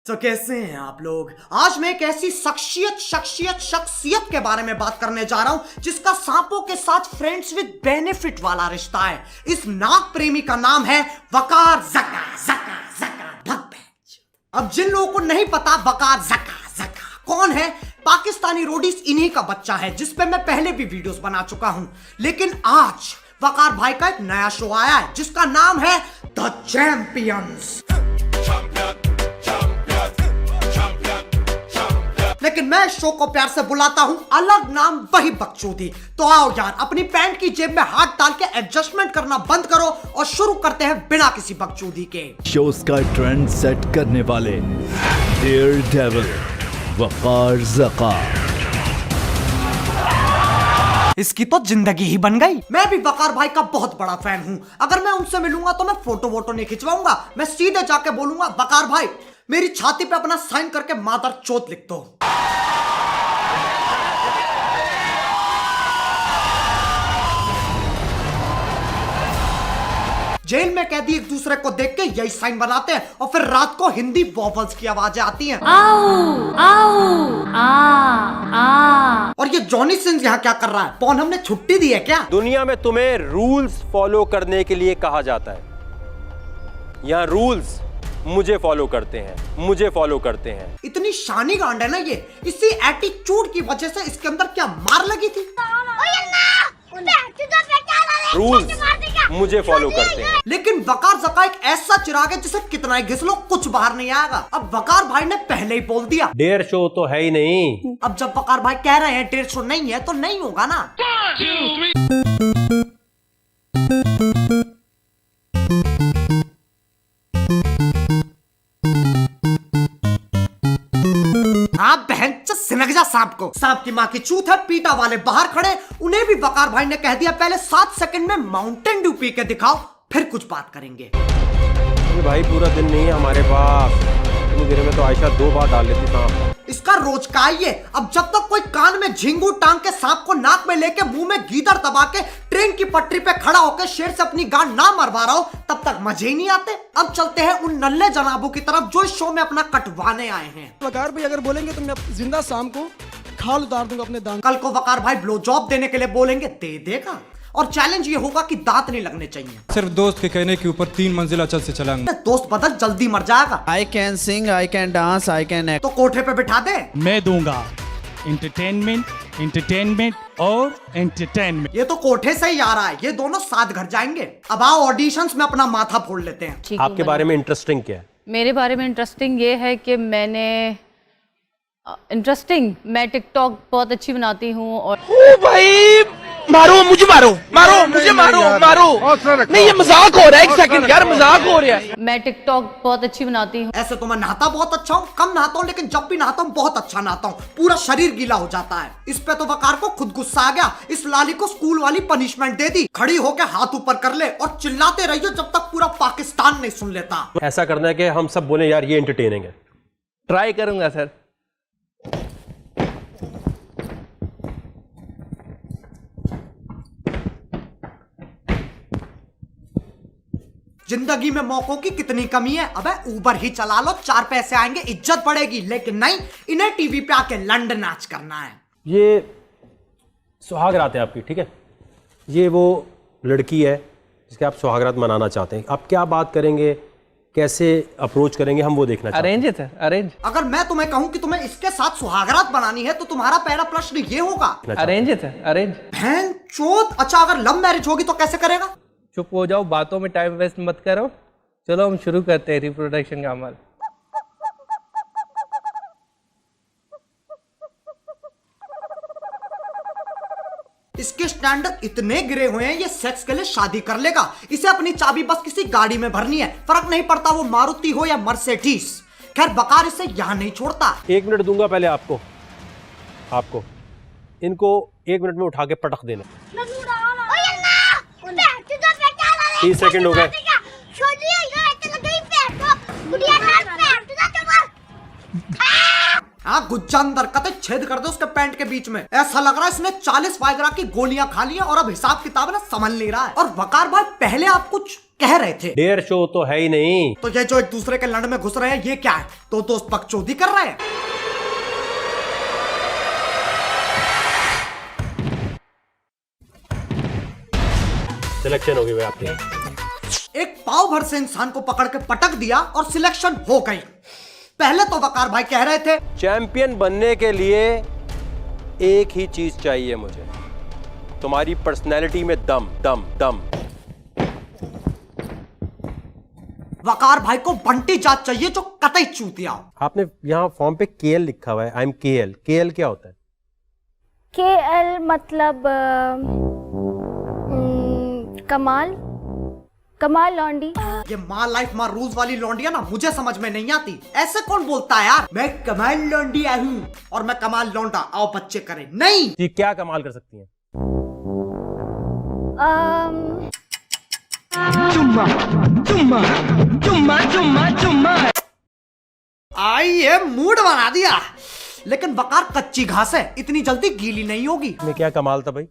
तो कैसे हैं आप लोग। आज मैं एक ऐसी शख्सियत के बारे में बात करने जा रहा हूं जिसका सांपों के साथ फ्रेंड्स विद बेनिफिट वाला रिश्ता है। इस नाग प्रेमी का नाम है वकार ज़का ज़का ज़का भगभैंच। अब जिन लोगों को नहीं पता वकार ज़का ज़का कौन है, पाकिस्तानी रोडीज इन्हीं का बच्चा है जिस पे मैं पहले भी वीडियोस बना चुका हूं। लेकिन आज वकार भाई का एक नया शो आया है जिसका नाम है द चैंपियंस। लेकिन मैं इस शो को प्यार से बुलाता हूं अलग नाम वही बकचोदी। तो आओ यार, अपनी पैंट की जेब में हाथ डाल के एडजस्टमेंट करना बंद करो और शुरू करते हैं बिना किसी बकचोदी के। शोज का ट्रेंड सेट करने वाले डेयर डेविल वकार ज़का। इसकी तो जिंदगी ही बन गई। मैं भी वकार भाई का बहुत बड़ा फैन हूं। अगर मैं उनसे मिलूंगा तो मैं फोटो वोटो नहीं खिंचवाऊंगा, मैं सीधे जाके बोलूंगा वकार भाई मेरी छाती पे अपना साइन करके मादर चोत लिख दो। जेल में कैदी एक दूसरे को देख के यही साइन बनाते हैं और फिर रात को हिंदी वॉवल्स की आवाजें आती हैं। आओ आओ आ। और ये जॉनी सिंह यहाँ क्या कर रहा है? पौन हमने छुट्टी दी है क्या? दुनिया में तुम्हें रूल्स फॉलो करने के लिए कहा जाता है। यहाँ रूल्स मुझे फॉलो करते हैं। इतनी शानी गांड है ना ये। इसी एटीट्यूड की वजह से इसके अंदर क्या मार लगी थी। रूल्स मुझे फॉलो करते हैं। लेकिन वकार ज़का एक ऐसा चिराग है जिसे कितना ही घिस लो कुछ बाहर नहीं आएगा। अब वकार भाई ने पहले ही बोल दिया डेयर शो तो है ही नहीं। अब जब वकार भाई कह रहे हैं डेढ़ शो नहीं है तो नहीं होगा ना। आप बहन सिनक जा सांप को। सांप की माँ की चूत है, पीटा वाले बाहर खड़े। उन्हें भी वकार भाई ने कह दिया पहले 7 सेकंड में माउंटेन ड्यू पी के दिखाओ फिर कुछ बात करेंगे। भाई पूरा दिन नहीं है हमारे पास। इतनी देर में तो आयशा 2 बार डाल लेती सांप। इसका रोज का ही है। अब जब तक कोई कान में झिंगू टांग के सांप को नाक में लेके मुंह में गीदड़ दबा के ट्रेन की पटरी पे खड़ा होकर शेर से अपनी गांड ना मरवा रहा हो तब तक मजे ही नहीं आते। अब चलते हैं उन नल्ले जनाबों की तरफ जो इस शो में अपना कटवाने आए हैं। वकार भाई अगर बोलेंगे तो मैं जिंदा शाम को खाल उतार दूंगा अपने दांत। कल को वकार भाई ब्लो जॉब देने के लिए बोलेंगे दे देगा। और चैलेंज ये होगा कि दांत नहीं लगने चाहिए। सिर्फ दोस्त के कहने के ऊपर 3 मंजिला छत से चलाऊंगा। दोस्त बदल जल्दी मर जाएगा। I can sing, I can dance, I can act. तो कोठे पे बिठा दे। मैं दूंगा एंटरटेनमेंट और एंटरटेनमेंट। ये तो कोठे से ही आ रहा है, ये दोनों साथ घर जाएंगे। अब आओ ऑडिशंस में अपना माथा फोड़ लेते हैं। आपके बारे में इंटरेस्टिंग क्या है? मेरे बारे में इंटरेस्टिंग ये है कि मैं टिकटॉक बहुत अच्छी बनाती हूँ। और भाई मारो मुझे नहीं, ये मजाक हो रहा है। 1 सेकंड यार, मजाक हो रहा है। मैं टिकटॉक बहुत अच्छी बनाती हूँ। ऐसे तो मैं नहाता बहुत अच्छा हूँ, कम नहाता हूँ लेकिन जब भी नहाता हूँ बहुत अच्छा नहाता हूँ। पूरा शरीर गीला हो जाता है। इस पे तो वकार को खुद गुस्सा आ गया। इस लाली को स्कूल वाली पनिशमेंट दे दी, खड़ी होकर हाथ ऊपर कर ले और चिल्लाते रहिए जब तक पूरा पाकिस्तान नहीं सुन लेता। ऐसा करना है कि हम सब बोले यार ये एंटरटेनिंग है। ट्राई करूंगा सर। जिंदगी में मौकों की कितनी कमी है। अबे ऊबर ही चला लो, 4 पैसे आएंगे, इज्जत बढ़ेगी। लेकिन नहीं, इन्हें टीवी पे आके लंडन नाच करना है। ये सुहागरात है आपकी, ठीक है। ये वो लड़की है जिसके आप सुहागरात मनाना चाहते हैं। आप क्या बात करेंगे, कैसे अप्रोच करेंगे, हम वो देखना चाहते हैं। अरेंज है सर, अरेंज। अगर मैं तुम्हें कहूं कि तुम्हें इसके साथ सुहागरात बनानी है तो तुम्हारा पहला प्रश्न ये होगा अरेंज है सर, अरेंज। बहन चोद। अच्छा, अगर लव मैरिज होगी तो कैसे करेगा? चुप हो जाओ, बातों में टाइम वेस्ट मत करो। चलो हम शुरू करते हैं रिप्रोडक्शन का अमल। इसके स्टैंडर्ड इतने गिरे हुए हैं, ये सेक्स के लिए शादी कर लेगा। इसे अपनी चाबी बस किसी गाड़ी में भरनी है, फर्क नहीं पड़ता वो मारुति हो या मर्सिडीज। खैर वकार इसे यहाँ नहीं छोड़ता। 1 मिनट दूंगा पहले आपको इनको 1 मिनट में उठा के पटक देना। 30 सेकंड हो गए। गुज्जा अंदर कते छेद कर दे उसके पैंट के बीच में। ऐसा लग रहा है इसने 40 वाइग्रा की गोलियां खा ली हैं और अब हिसाब किताब ना संभल नहीं रहा है। और वकार भाई पहले आप कुछ कह रहे थे। डेयर शो तो है ही नहीं। तो ये जो एक दूसरे के लड़ में घुस रहे हैं ये क्या है? तो दोस्त बकचोदी कर रहे हैं। सिलेक्शन होगी भाई आपकी। एक पाव भर से इंसान को पकड़ के पटक दिया और सिलेक्शन हो गई। पहले तो वकार भाई कह रहे थे चैंपियन बनने के लिए एक ही चीज चाहिए मुझे, तुम्हारी पर्सनैलिटी में दम दम दम। वकार भाई को बंटी जात चाहिए जो कतई चूतिया हो। आपने यहाँ फॉर्म पे केएल लिखा हुआ है। I am KL. केएल क्या होता है? KL मतलब कमाल लौंडी। ये माँ लाइफ माँ रूल्स वाली लौंडिया ना मुझे समझ में नहीं आती। ऐसे कौन बोलता है यार, मैं कमाल लौंडिया हूँ और मैं कमाल लौंडा, आओ बच्चे करें। नहीं, ये क्या कमाल कर सकती हैं? आई ये मूड बना दिया। लेकिन वकार कच्ची घास है, इतनी जल्दी गीली नहीं होगी। में क्या कमाल था भाई?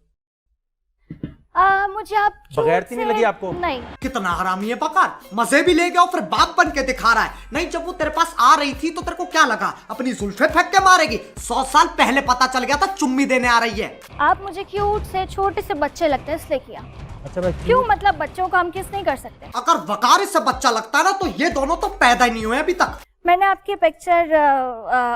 मुझे आप बगैर नहीं लगी आपको? नहीं। कितना हरामी है वकार, मजे भी ले गया और फिर बाप बन के दिखा रहा है। नहीं, जब वो तेरे पास आ रही थी तो तेरे को क्या लगा अपनी जुल्फे फेंक के मारेगी? 100 साल पहले पता चल गया था चुम्मी देने आ रही है। आप मुझे क्यूट से छोटे से बच्चे लगते हैं इसलिए किया। अच्छा मैं क्यों? मतलब बच्चों को हम किस नहीं कर सकते? अगर वकार इससे बच्चा लगता है ना तो ये दोनों तो पैदा ही नहीं हुए अभी तक। मैंने आपकी पिक्चर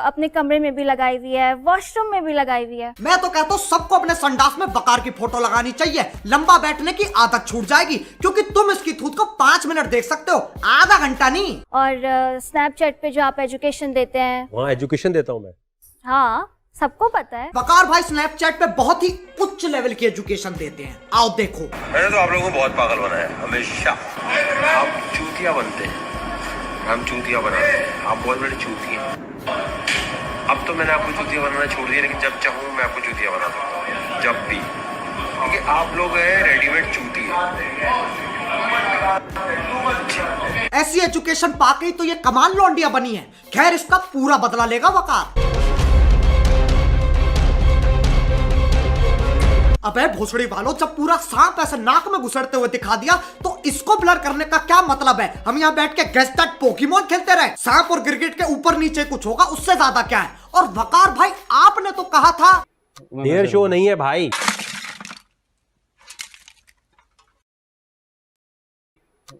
अपने कमरे में भी लगाई हुई है, वॉशरूम में भी लगाई हुई है। मैं तो कहता हूँ सबको अपने संडास में वकार की फोटो लगानी चाहिए। लंबा बैठने की आदत छूट जाएगी, क्योंकि तुम इसकी थूत को 5 मिनट देख सकते हो, आधा घंटा नहीं। और स्नैपचैट पे जो आप एजुकेशन देते हैं। वहाँ एजुकेशन देता हूँ मैं। हाँ, सबको पता है। वकार भाई स्नैपचैट पे बहुत ही उच्च लेवल की एजुकेशन देते हैं, आओ देखो। मैंने तो आप लोगों को बहुत पागल बनाया हमेशा। आप चूतिया बनते हैं, हम चूतिया बनाते हैं, आप बहुत बड़े चूतिया। अब तो मैंने आपको चूतिया बनाना छोड़ दिया, लेकिन जब चाहूँ मैं आपको चूतिया बना सकता हूँ, जब भी। क्योंकि आप लोग हैं रेडीमेड चूतिया। ऐसी एजुकेशन पाके तो ये कमाल लौंडिया बनी है। खैर, इसका पूरा बदला लेगा वकार। अबे भोसड़ी वालों, जब पूरा सांप ऐसे नाक में घुसड़ते हुए दिखा दिया तो इसको ब्लर करने का क्या मतलब है? हम यहाँ बैठ के गेस दैट पोकेमॉन खेलते रहे? सांप और गिरगिट के ऊपर नीचे कुछ होगा, उससे ज्यादा क्या है? और वकार भाई आपने तो कहा था डेयर शो नहीं है भाई।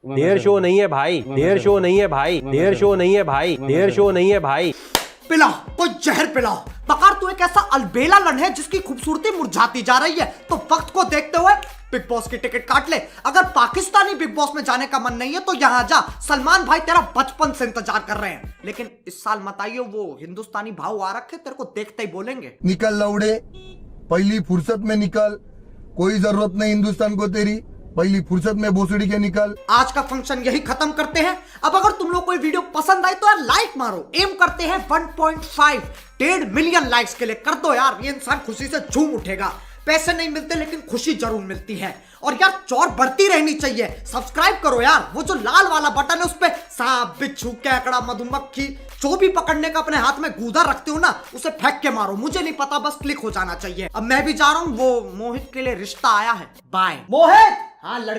डेयर शो नहीं है भाई। डेयर शो नहीं है भाई। डेयर शो नहीं है भाई। डेयर शो नहीं है भाई। पिलाओ, कोई जहर पिलाओ। वकार तू एक ऐसा अलबेला लन है जिसकी खूबसूरती मुरझाती जा रही है, तो वक्त को देखते हुए बिग बॉस की टिकट काट ले। अगर पाकिस्तानी बिग बॉस में जाने का मन नहीं है तो यहाँ जा, सलमान भाई तेरा बचपन से इंतजार कर रहे हैं। लेकिन इस साल मत आइयो, वो हिंदुस्तानी भाव आ रखे, तेरे को देखते ही बोलेंगे निकल लौड़े, पहली फुर्सत में निकल, कोई जरूरत नहीं हिंदुस्तान को तेरी, पहली फुर्सत में भोसड़ी के निकल। आज का फंक्शन यही खत्म करते हैं। अब अगर तुम लोग को वीडियो पसंद आई तो यार लाइक मारो। एम करते हैं 1.5 मिलियन लाइक्स के लिए, कर दो यार, ये इंसान खुशी से झूम उठेगा। पैसे नहीं मिलते लेकिन खुशी जरूर मिलती है। और यार चौर बढ़ती रहनी चाहिए। सब्सक्राइब करो यार, वो जो लाल वाला बटन है उस पे सांप, बिच्छू, केकड़ा, मधुमक्खी जो भी पकड़ने का अपने हाथ में गूदा रखते हो ना, उसे फेंक के मारो, मुझे नहीं पता, बस क्लिक हो जाना चाहिए। अब मैं भी जा रहा हूँ, वो मोहित के लिए रिश्ता आया है। बाय मोहित। हाँ लड़के